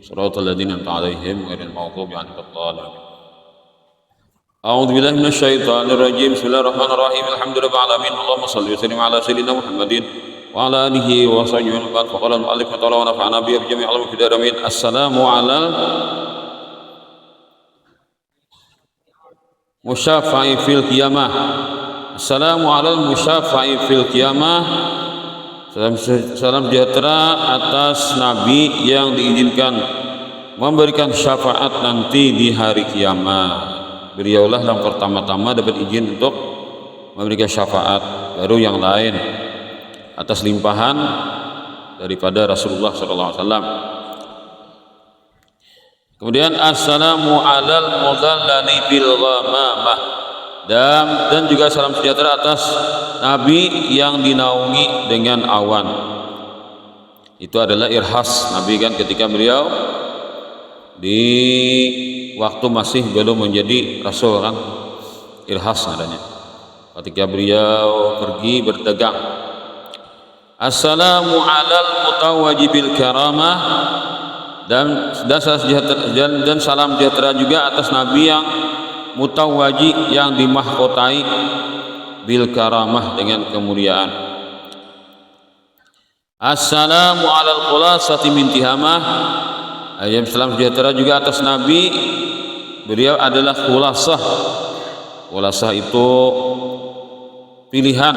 Shiratal ladzina an'amta 'alaihim ghairil maghdubi 'alaihim waladdallin. A'udzu billahi minasyaitonir rajim. Bismillahirrahmanirrahim. Alhamdulillahil alamin. Allahumma shalli wa sallim ala sayyidina Muhammadin wa ala alihi wa sahbihi wa man faqala al-mu'allif wa nafa'ana bi jami'il ulumi fid dharain. Assalamu ala musyafa'i fil qiyamah. Assalamu alal musyafa'i fil qiyamah. Salam sejahtera atas Nabi yang diizinkan memberikan syafaat nanti di hari kiamat. Beliaulah yang pertama-tama dapat izin untuk memberikan syafaat, baru yang lain atas limpahan daripada Rasulullah SAW. Kemudian assalamu alal mudallali bil ghamamah, dan juga salam sejahtera atas Nabi yang dinaungi dengan awan. Itu adalah irhas Nabi kan, ketika beliau di waktu masih belum menjadi rasul kan, irhas adanya ketika beliau pergi berdagang. Assalamu alal mutawwajibil karamah, dan salam sejahtera juga atas Nabi yang mutawwaji, yang dimahkotai bil karamah, dengan kemuliaan. Assalamu alal khulasati min tihamah, ayat salam sejahtera juga atas Nabi, beliau adalah khulasah. Khulasah itu pilihan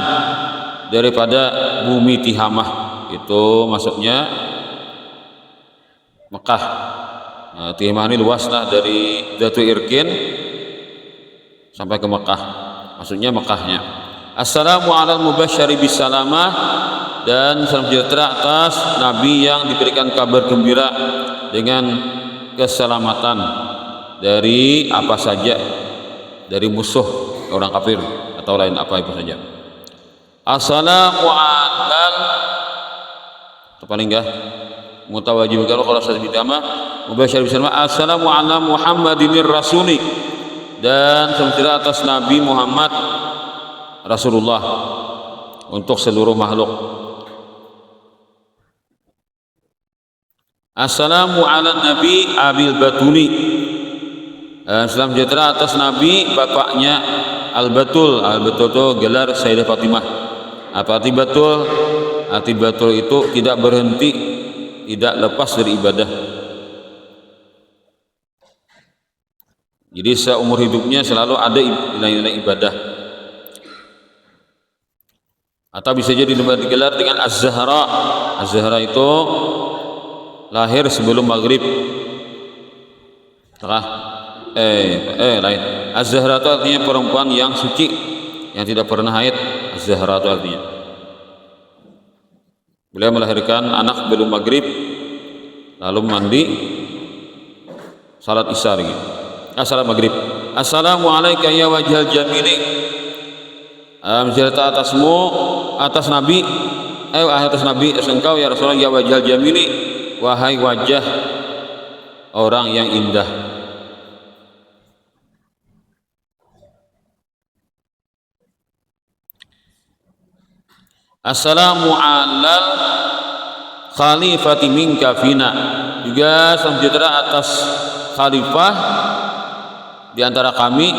daripada bumi Tihamah, itu maksudnya Mekah. Nah, Tihamah ini luas lah, dari Datu Irkin sampai ke Mekah, maksudnya Mekahnya. Assalamu alal mubasysyari bisalamah, dan salam sejahtera atas Nabi yang diberikan kabar gembira dengan keselamatan dari apa saja, dari musuh orang kafir atau lain apa itu saja. Assalamu alal, paling enggak mutawajjib kalau saya bidama mubasysyir bisalamah. Assalamu ala Muhammadinir rasuli, dan semoga atas Nabi Muhammad Rasulullah untuk seluruh makhluk. Assalamu ala Nabi Abil Batuli, salam sejahtera atas Nabi bapaknya Al-Batul. Al-Batul itu gelar Sayyidah Fatimah. Apa arti Batul? Arti Batul itu tidak berhenti, tidak lepas dari ibadah. Jadi seumur hidupnya selalu ada nilai-nilai ibadah. Atau bisa jadi digelar dengan Az-Zahra. Az-Zahra itu lahir sebelum maghrib. Lain. Az-Zahra itu artinya perempuan yang suci, yang tidak pernah haid. Az-Zahra itu artinya beliau melahirkan anak belum maghrib, lalu mandi, salat isya lagi, salat maghrib. Assalamu alayka ya wajhal jamili, sejahtera atasmu, atas Nabi, atas Nabi engkau ya Rasulullah, ya wajhal jamili, wahai wajah orang yang indah. Assalamu alal khalifati minka fina, juga salam sejahtera atas khalifah di antara kami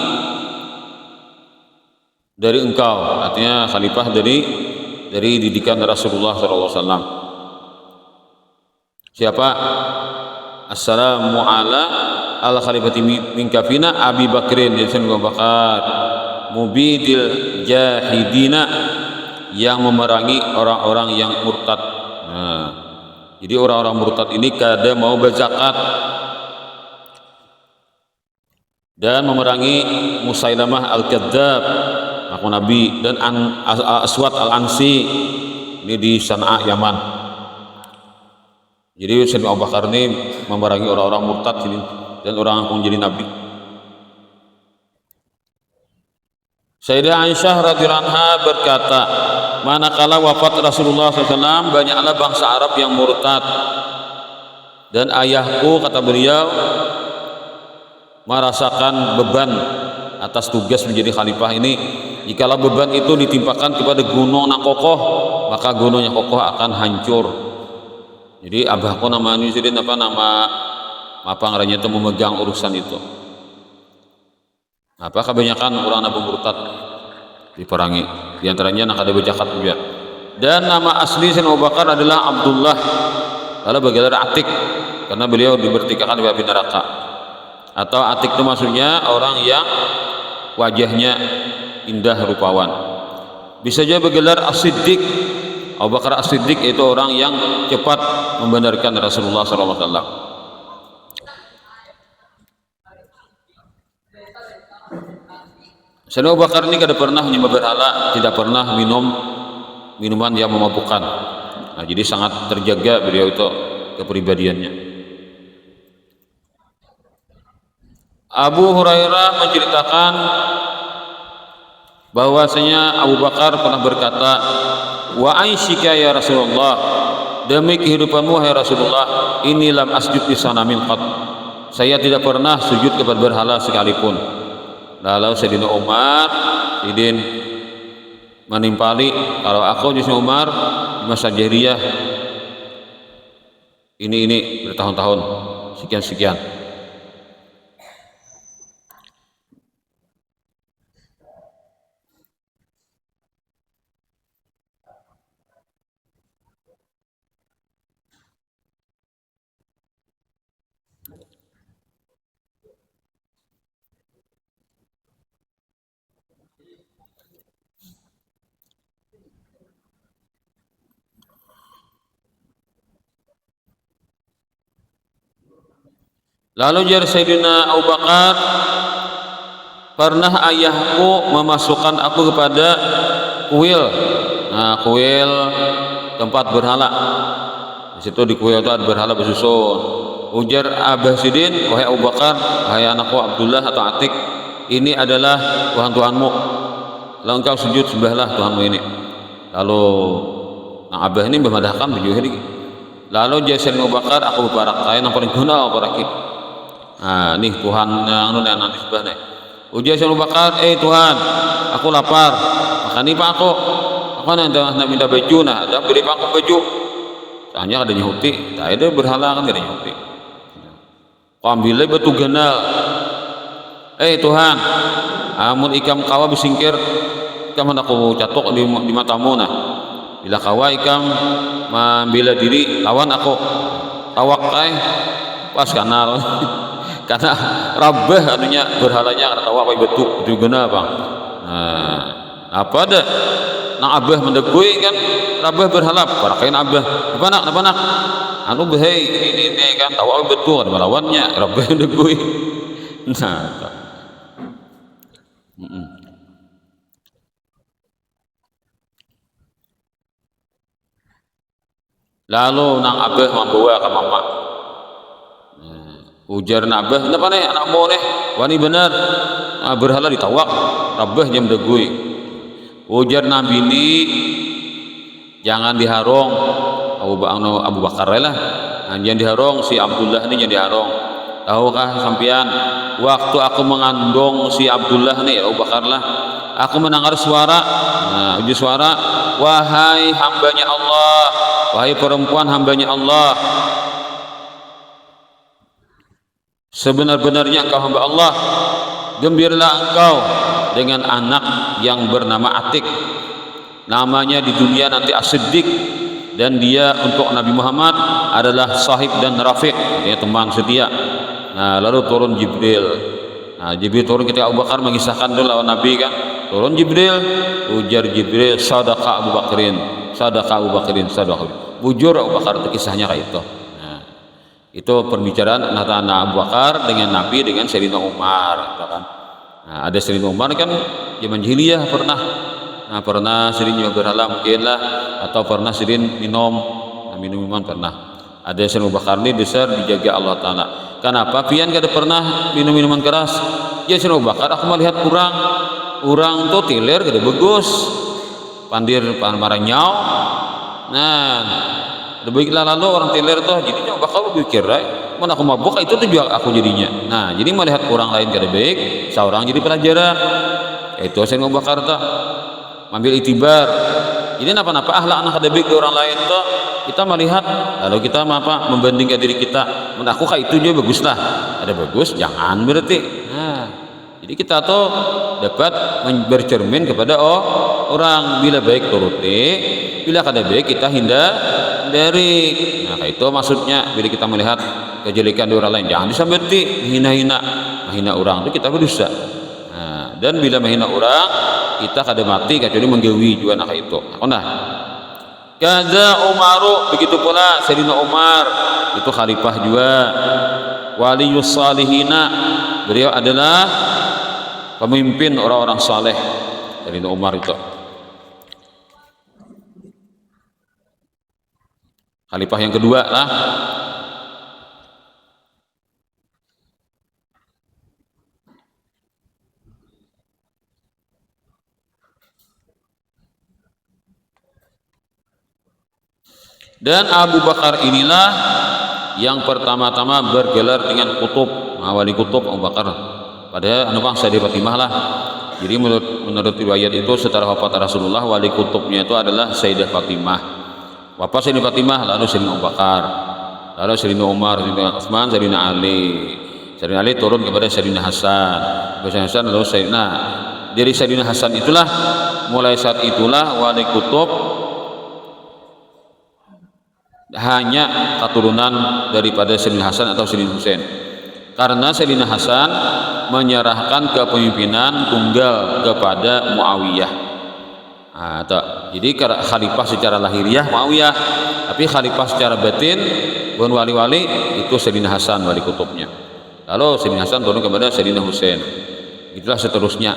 dari engkau, artinya khalifah dari didikan Rasulullah SAW. Siapa? Assalamu ala al khalifati minka fina Abi Bakrin, yaitu Abu Bakar, mubidil jahidina, yang memerangi orang-orang yang murtad. Nah, jadi orang-orang murtad ini kada mau berzakat, dan memerangi Musailamah al-Kadzdzab, aku Nabi, dan Aswad al-Ansi, ini di Sana'a, Yaman. Jadi Sayyidina Abu Bakar ini memerangi orang-orang murtad dan orang yang menjadi Nabi. Sayyidah Aisyah radhiyallahu anha berkata, manakala wafat Rasulullah SAW, banyaklah bangsa Arab yang murtad, dan ayahku, kata beliau, merasakan beban atas tugas menjadi khalifah ini. Jikalau beban itu ditimpakan kepada gunung yang kokoh, maka gunung yang kokoh akan hancur. Jadi abahku nama Nuzidin, nama apa ngarannya itu memegang urusan itu. Apa kebanyakan orang Nabi murtad diperangi, di antaranya nak ada berjakat juga. Dan nama asli Sayyidina Abu Bakar adalah Abdullah, lalu bergelar Atik karena beliau dibertikakan di api neraka. Atau Atik itu maksudnya orang yang wajahnya indah rupawan. Bisa juga bergelar As-Siddiq. Abu Bakar As-Siddiq itu orang yang cepat membenarkan Rasulullah SAW. Sayyidina Abu Bakar ini kada pernah menyembah berhala, tidak pernah minum minuman yang memabukkan. Nah, jadi sangat terjaga beliau itu kepribadiannya. Abu Hurairah menceritakan bahwasanya Abu Bakar pernah berkata, "Wa aisyika ya Rasulullah, demi kehidupanmu hai Rasulullah, ini lam asjud di sanamin qat." Saya tidak pernah sujud kepada berhala sekalipun. Lalu Sayyidina Umar idin menimpali, kalau aku di Umar di masa jahiliyah ini bertahun-tahun sekian. Lalu jar Sayyidina Abu Bakar, pernah ayahku memasukkan aku kepada kuil. Nah, kuil tempat berhala. Di situ di kuil itu ada berhala bersusun. Ujar Abah Sidin, wahai Abu Bakar, wahai anakku Abdullah atau Atik, ini adalah Tuhan-Tuhanmu. Lalu engkau sujud sembahlah Tuhanmu ini. Lalu Abah ini memadahkan baju ini. Lalu jar Sayyidina Abu Bakar, aku barak kain yang paling guna apa nah, nih Tuhan yang nanti sebelah nih. Ujar Sayyidina Abu Bakar, Tuhan, aku lapar. Makan pak aku nak minta baju, nah ada beri pak aku baju. Soalnya ada nyahuti, tak ada berhala kan ada nyahuti. Kau ambilnya batu ganal. Tuhan, amun ikam kawa bisingkir, ikam hendak aku catok di matamu nah. Bila kawa ikam membela diri lawan aku, tawak pas kanal. Karena rabah anunya berhalanya karena tahu apa betul juga bang. Nah, apa ada nang abah mendegui kan rabah berhalap parakain abah apa nak anu bahai ini kan tahu apa betul kan melawannya rabah mendegui. Nah, lalu nang abah membawa ke mama. Ujar nabah, kenapa nih anakmu nih? Wani benar, berhala ditawak, rabah jam degui. Ujar Nabi ini jangan diharong, Abu Bakar lah, jangan diharong si Abdullah ini jangan diharong. Tahukah sampean? Waktu aku mengandung si Abdullah nih, Abu Bakar lah, aku mendengar suara, uji suara, wahai hambanya Allah, wahai perempuan hambanya Allah. Sebenar-benarnya engkau hamba Allah, gembiralah engkau dengan anak yang bernama Atik. Namanya di dunia nanti As-Siddiq, dan dia untuk Nabi Muhammad adalah sahib dan rafiq, artinya teman setia. Nah, lalu turun Jibril. Nah, Jibril turun ketika Abu Bakar mengisahkan dulu lawan Nabi kan. Turun Jibril, ujar Jibril, sadaqa Abu Bakrin, sadaqa Abu Bakrin, sadaqa. Bujur Abu Bakar itu kisahnya kayak itu. Itu perbicaraan antara Abu Bakar dengan Nabi dengan Sayyidina Umar, kan? Nah, ada Sayyidina Umar kan zaman jahiliyah pernah sering juga berhala mungkin lah, atau pernah sering minuman pernah. Ada Sayyidina Abu Bakar ini besar dijaga Allah Taala. Kenapa? Pian kada pernah minum minuman keras. Ya Sayyidina Abu Bakar, aku melihat orang tuh tiler kada bagus, pandir maranyau. Nah, baiklah lalu orang teler tuh jadinya bakal berpikir, mana aku mabuk itu tuh juga aku jadinya. Nah, jadi melihat orang lain kada baik, seorang jadi pelajaran. Itu saya Abu Bakar tuh ambil itibar. Jadi napa-napa ahlak anak ada baik orang lain tuh kita melihat lalu kita apa membandingkan diri kita, aku kayak itu juga bagus lah, ada bagus jangan berarti. Nah, jadi kita tuh dapat bercermin kepada orang, bila baik turuti, bila kada baik kita hindari. Nah kayak itu maksudnya bila kita melihat kejelekan di orang lain jangan disambeti, menghina orang itu kita berdosa. Nah, dan bila menghina orang kita kada mati kecuali menggawi juga nak itu. Nah, kaza Umaru, begitu pula Sayyidina Umar itu khalifah juga, waliyus salihina, beliau adalah pemimpin orang-orang saleh. Sayyidina Umar itu khalifah yang kedua lah. Dan Abu Bakar inilah yang pertama-tama bergelar dengan kutub, wali kutub Abu Bakar pada Sayyidah Fatimah lah. Jadi menurut riwayat itu setelah wafat Rasulullah, wali kutubnya itu adalah Sayyidah Fatimah. Wafat Sayyidah Fatimah lalu Sayyidina Abu Bakar, lalu Sayyidina Umar, Sayyidina Utsman, Sayyidina Ali. Sayyidina Ali turun kepada Sayyidina Hasan, lalu dari Sayyidina Hasan itulah, mulai saat itulah wali kutub hanya keturunan daripada Sayyidina Hasan atau Sayyidina Husain, karena Sayyidina Hasan menyerahkan kepemimpinan tunggal kepada Muawiyah. Jadi khalifah secara lahiriah Muawiyah, tapi khalifah secara batin pun wali-wali itu Sayyidina Hasan wali kutubnya, lalu Sayyidina Hasan turun kepada Sayyidina Husain, itulah seterusnya.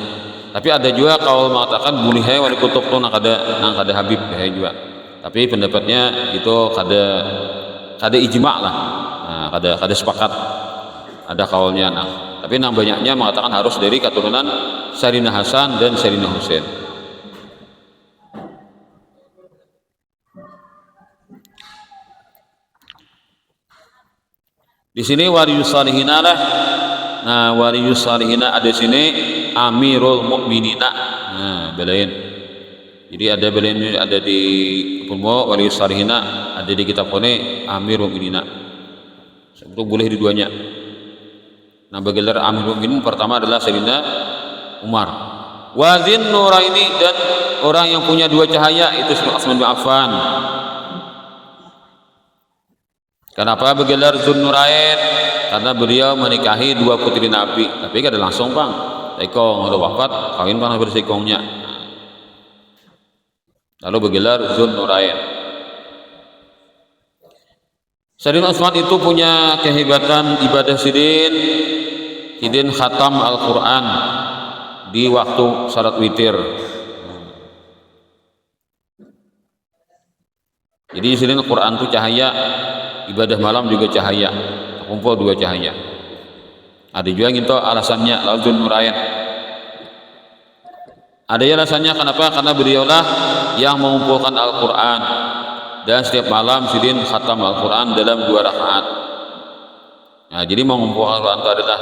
Tapi ada juga kaul mengatakan boleh wali kutub tuh nang kada Habib juga, tapi pendapatnya itu kada ijma lah, kada sepakat, ada kaulnya. Tapi nang banyaknya mengatakan harus dari keturunan Sayyidina Hasan dan Sayyidina Husain. Di sini waliyus salihina lah. Nah, waliyus salihina ada sini Amirul Mukminina. Nah, belain. Jadi ada belain, ada di Pulmo waliyus salihina, ada di kitab ini Amirul Mukminina. Sebetulnya boleh di duanya. Nah, bergelar Amirul Mukminin pertama adalah Sayyidina Umar. Wazin Nuraini, dan orang yang punya dua cahaya itu Utsman bin Affan. Kenapa bergelar Zunnurain? Karena beliau menikahi dua putri Nabi, tapi kada langsung bang. Sekong udah wafat, kawin bang bersekongnya. Lalu bergelar Zunnurain. Sayyidina Utsman itu punya kehebatan ibadah sidin khatam Al-Quran di waktu salat witir. Jadi sidin Al-Quran itu cahaya, ibadah malam juga cahaya, kumpul dua cahaya. Ada juga gitu alasannya lalu Nurain. Ada ya alasannya kenapa? Karena beliaulah yang mengumpulkan Al-Quran, dan setiap malam sidin khatam Al-Quran dalam 2 rakaat. Nah, jadi mengumpulkan Al-Quran itu adalah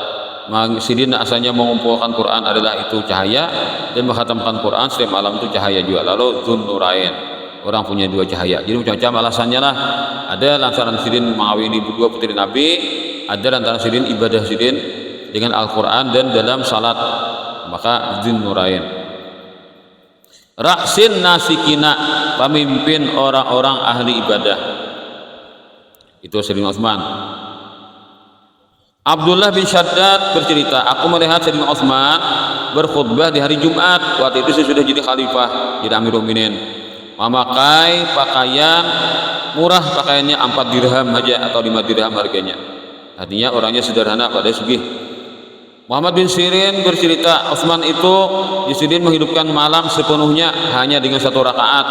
sidin asalnya mengumpulkan Quran adalah itu cahaya, dan menghatamkan Quran setiap malam itu cahaya juga. Lalu Zunnurain, orang punya dua cahaya. Jadi macam-macam alasannya lah. Ada lantaran sidin mengawini dua putri Nabi, ada lantaran sidin ibadah sidin dengan Al-Quran dan dalam salat, maka Zunnurain. Raksin nasikina, pemimpin orang-orang ahli ibadah, itu Sayyidina Utsman. Abdullah bin Shaddad bercerita, aku melihat Sayyidina Utsman berkhutbah di hari Jumat. Waktu itu sudah jadi khalifah, jadi Amirul Mukminin, memakai pakaian murah, pakaiannya 4 dirham aja atau 5 dirham harganya. Artinya orangnya sederhana pada segi. Muhammad bin Sirin bercerita, Utsman itu disediakan menghidupkan malam sepenuhnya hanya dengan 1 rakaat,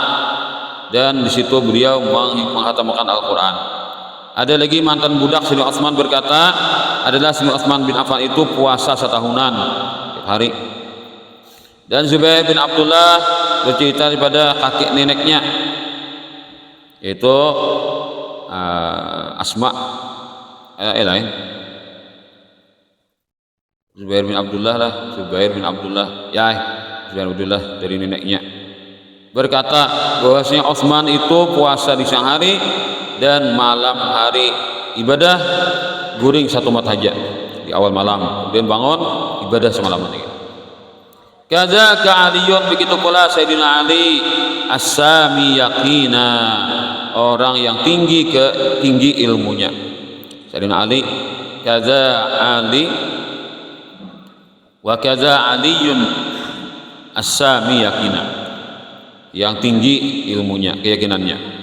dan di situ beliau menghatamkan Al-Quran. Ada lagi mantan budak Sayyidina Utsman berkata, adalah Sayyidina Utsman bin Affan itu puasa setahunan tiap hari. Dan Zubair bin Abdullah bercerita daripada kakek neneknya, yaitu Asma Zubair bin Abdullah lah, Zubair bin Abdullah dari neneknya. berkata bahwasanya Utsman itu puasa di siang hari dan malam hari ibadah guring satu mat hajat di awal malam, kemudian bangun ibadah semalam lagi. Kadzaka Aliyun, begitu pula Sayyidina Ali as-sami yaqina, orang yang tinggi ilmunya. Sayyidina Ali, kadza Ali wa kadza Aliyun as-sami yaqina, yang tinggi ilmunya, keyakinannya.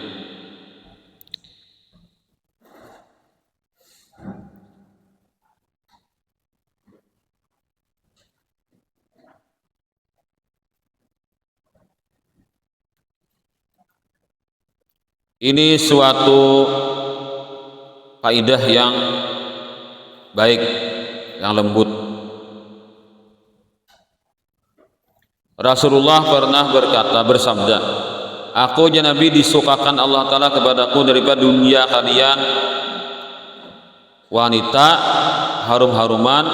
Ini suatu kaidah yang baik, yang lembut. Rasulullah pernah bersabda, aku ya Nabi disukakan Allah Ta'ala kepadaku daripada dunia kalian wanita harum-haruman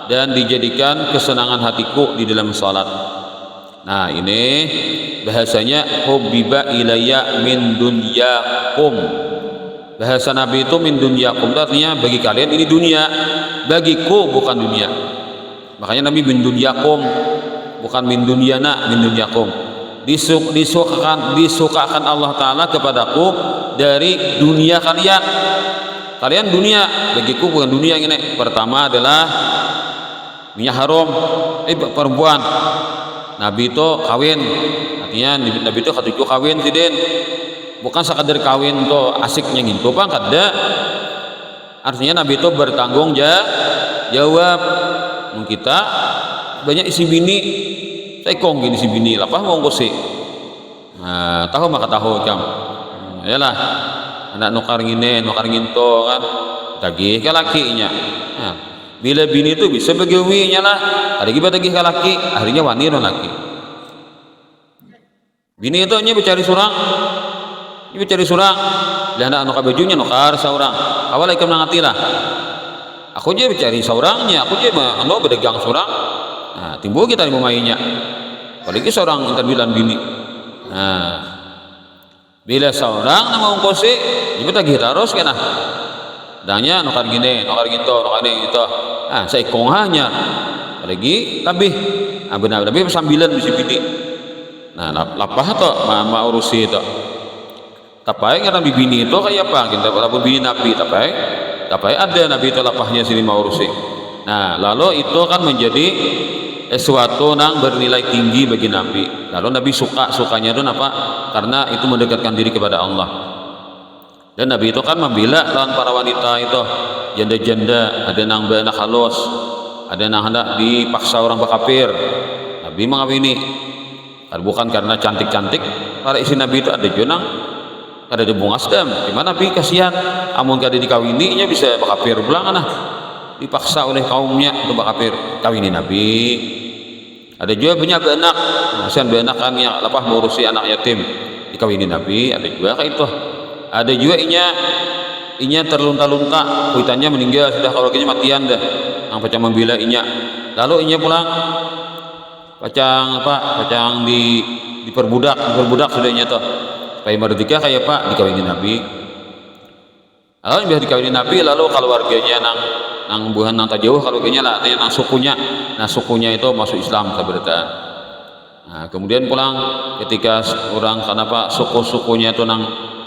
dan dijadikan kesenangan hatiku di dalam salat. Nah, ini bahasanya hubbiba ilayya min dunyakum. Bahasa Nabi itu min dunyakum, artinya bagi kalian ini dunia, bagiku bukan dunia. Makanya Nabi min dunyakum, bukan min dunyana, min dunyakum. Disukakan Allah Ta'ala kepadaku dari dunia kalian. Kalian dunia, bagiku bukan dunia. Ini pertama adalah minyak haram, perempuan. Nabi itu kawin, artinya Nabi itu katuju kawin sidin, bukan sekadar kawin tuh asiknya gitu pak, kada. Artinya Nabi itu bertanggung jawab. Kita banyak isi bini, saya kong gini isi bini, lapah mau kosi. Nah, tahu maka tahu jam, yalah anak nukar ngin to kan, tagih ke lakinya. Nah, bila bini itu bisa begawinya lah, ada kita tagih ke laki, akhirnya wani non laki. Bini itu hanya bercari surang, lah anak nukar bajunya nukar seorang, awal ikam nangati lah. Aku aja bercari seorangnya, aku aja mau berdagang surang. Nah, timbul kita di mainnya, apalagi seorang yang terbilang bini. Nah, bila seorang nama ungkosi, ibu tagih terus kena. Danya nukar gini, nukar gitu. Ah, saya hanya lagi lebih benar lebih sambilan bisa bini. Nah, lapah tuh mama urusi itu. Tapi karena bini itu kayak apa? Kita walaupun bini Nabi, tapi ada Nabi itu lapahnya sini mau urusi. Nah, lalu itu kan menjadi sesuatu yang bernilai tinggi bagi Nabi. Lalu Nabi sukanya itu apa? Karena itu mendekatkan diri kepada Allah. Dan Nabi itu kan membela lawan para wanita itu, janda-janda, ada yang anak halus, ada yang hendak dipaksa orang berkafir. Nabi mengawini, bukan karena cantik-cantik. Para istri Nabi itu ada jonang, ada bungas dam. Gimana Nabi kasihan, amun kada dikawininya bisa berkafir pulang nah. Dipaksa oleh kaumnya untuk berkafir, kawini Nabi. Ada juga punya anak, kasihan anak kan yang lepas mengurusi anak yatim, dikawini Nabi. Ada juga kayak itu. Ada juga inya terlunta-lunta, kuitannya meninggal sudah, kalau keluarganya matian dah, yang pacang membela inya. Lalu inya pulang pacang diperbudak sudah inya tuh, supaya merdeka kayak pak dikawini Nabi. Lalu biar dikawini Nabi, lalu keluarganya nang buhan nang jauh, kalau kayaknya lah nang sukunya, nah sukunya itu masuk Islam seberita. Nah, kemudian pulang ketika orang kenapa sukunya itu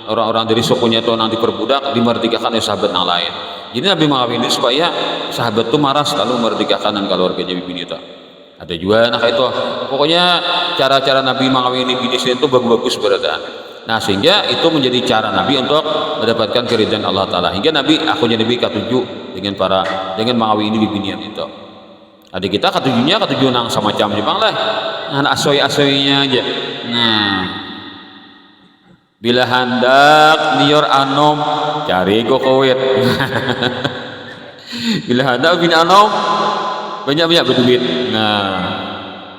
orang-orang dari sukunya itu nanti diperbudak, dimerdekakan oleh sahabat yang lain. Jadi Nabi mengawini supaya sahabat itu maras lalu merdekakan dan keluarganya bini itu. Ada juga nah itu. Pokoknya cara-cara Nabi mengawini bini itu bagus-bagus berada. Nah, sehingga itu menjadi cara Nabi untuk mendapatkan keridhaan Allah Ta'ala. Hingga Nabi Nabi ketujuh dengan mengawini binian itu. Ada kita ketujuh nang semacam Jepang lah. Anak asoy-asoynya aja. Nah, bila hendak nior anom cari kokowet. Bila hendak bin anom banyak berduit. Nah,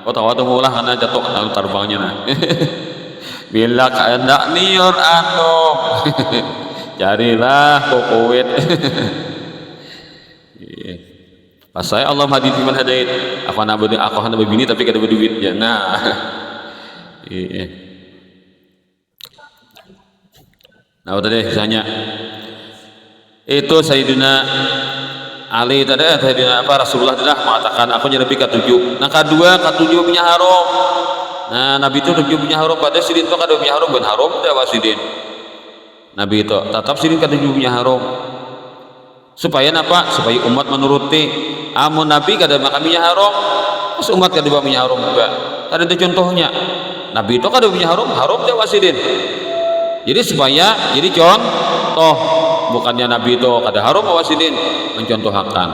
tahu mulah karena jatuh terbangnya nah. Bila hendak nior anom carilah kokowet. Pas saya Allah hadi fiman hadait, aku hendak begini tapi kada berduitnya. Nah, Nah udah deh sisanya itu Sayyidina Ali tadi Sayyidina apa Rasulullah adalah mengatakan aku jadi Nabi ketujuh. Nah kedua ketujuh punya haram. Nah Nabi itu tujuh punya haram pada sidin itu kada punya haram ben haram dah wasidin. Nabi itu tetap sidin ketujuh punya haram. Supaya apa? Supaya umat menuruti. Amun Nabi kada makan punya haram, terus umat kada punya haram juga. Ada itu contohnya. Nabi itu kada punya haram dah wasidin. Jadi supaya jadi contoh, bukannya Nabi itu kada haram wasidin mencontohkan.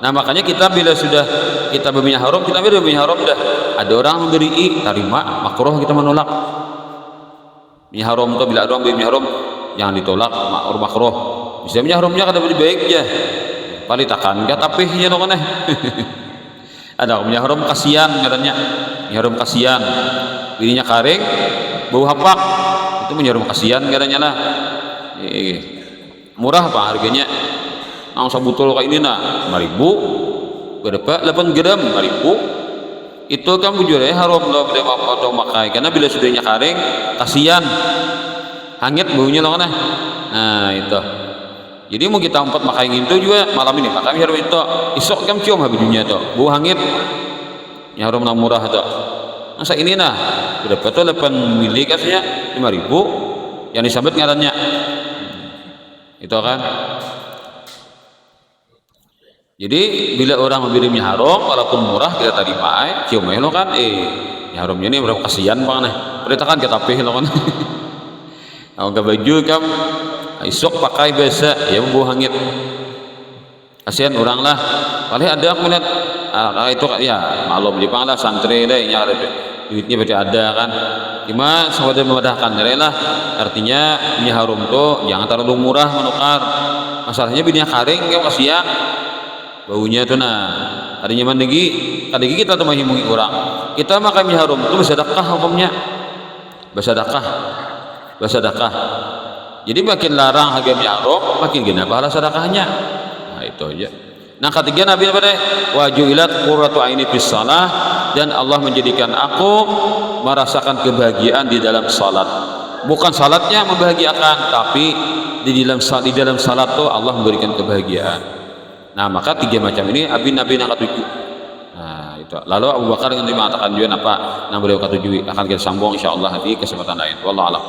Nah makanya kita bila sudah kita punya haram, kita bila punya haram dah ada orang memberi terima makruh kita menolak. Punya haram itu bila ada orang punya haram jangan ditolak makruh. Bisa punya haramnya kada boleh baik ya. Palitakan ka tapi ya no kana. Ada punya haram kasihan katanya. Punya haram kasihan. Dirinya karing bau hapak itu menyarum kasihan katanya lah. Murah apa harganya? Nang sabutol kayak ini nah 5.000 berapa 8 gram 5.000 itu kan bujurnya haram loh bila mau makai karena bila sudahnya karing kasihan hangit baunya loh kan. Nah itu jadi mau kita empat makai itu juga malam ini makai haram itu isok kan cium habisnya tuh bau hangit yang haram nang murah tuh masa ini nah berapa tuh 8 mili kasihnya 5.000 yang disambut ngarannya itu kan. Jadi bila orang memberinya haram walaupun murah kita terima cium lo kan haramnya ini berapa kasihan bang nih perintahkan kita pilih lo kan. Kalau ke baju kan isok pakai biasa ya bau hangit kasihan orang lah paling ada aku melihat itu ya maklum di pang lah santri deh yang ada duitnya berarti ada kan cuma sahabat memudahkan lah artinya ini haram tuh jangan terlalu murah menukar masalahnya bininya karing kan kasihan baunya tuh nah adanya mandegi kadang kita tuh menghimungi orang kita makan mie haram itu bersedekah hukumnya bersedekah jadi makin larang harga mie haram makin gina pahala sedekahnya. Nah itu aja. Nah ketiga Nabi apa deh wajulat qurratu aini fis shalah dan Allah menjadikan aku merasakan kebahagiaan di dalam salat bukan salatnya membahagiakan tapi di dalam salat tuh Allah memberikan kebahagiaan. Nah maka tiga macam ini Nabi yang ketujuh. Nah itu lalu Abu Bakar yang mengatakan juga apa yang beliau ketujuh akan kita sambung insyaallah di kesempatan lain wallahu alam.